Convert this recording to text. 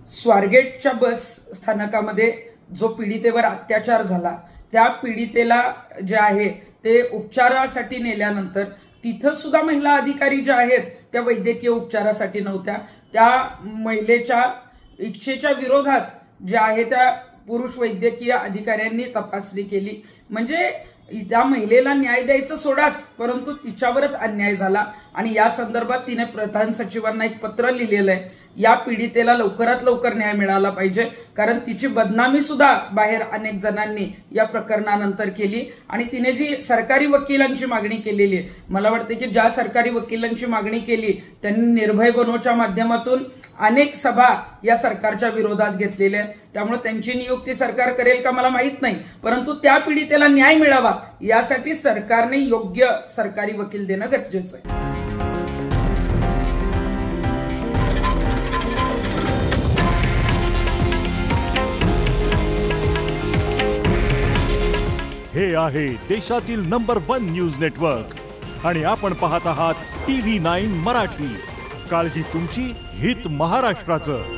स्वारगेटच्या बस स्थानकामध्ये जो पीडितेवर अत्याचार झाला त्या पीडितेला जे आहे ते उपचारासाठी नेल्यानंतर तिथं सुद्धा महिला अधिकारी ज्या आहेत त्या वैद्यकीय उपचारासाठी नव्हत्या। त्या महिलेच्या इच्छेच्या विरोधात जे आहे त्या पुरुष वैद्यकीय अधिकाऱ्यांनी तपासणी केली। म्हणजे त्या महिलेला न्याय द्यायचं सोडाच, परंतु तिच्यावरच अन्याय झाला आणि या संदर्भात तिने प्रधान सचिवांना एक पत्र लिहिलेलं आहे। या पीडितेला लवकरात लवकर न्याय मिळाला पाहिजे, कारण तिची बदनामी सुद्धा बाहेर अनेक जणांनी या प्रकरणानंतर केली आणि तिने जी सरकारी वकिलांची मागणी केलेली आहे, मला वाटते की ज्या सरकारी वकिलांची मागणी केली त्यांनी निर्भय बनोच्या माध्यमातून अनेक सभा या सरकारच्या विरोधात घेतलेल्या आहेत। त्यामुळे त्यांची नियुक्ती सरकार करेल का मला माहित नाही, परंतु त्या पीडितेला न्याय मिळावा यासाठी सरकारने योग्य सरकारी वकील देणं गरजेचं आहे। हे आहे देशातील नंबर 1 न्यूज नेटवर्क आणि आपण पाहत आहात TV9 मराठी। काळजी तुमची, हित महाराष्ट्राचं।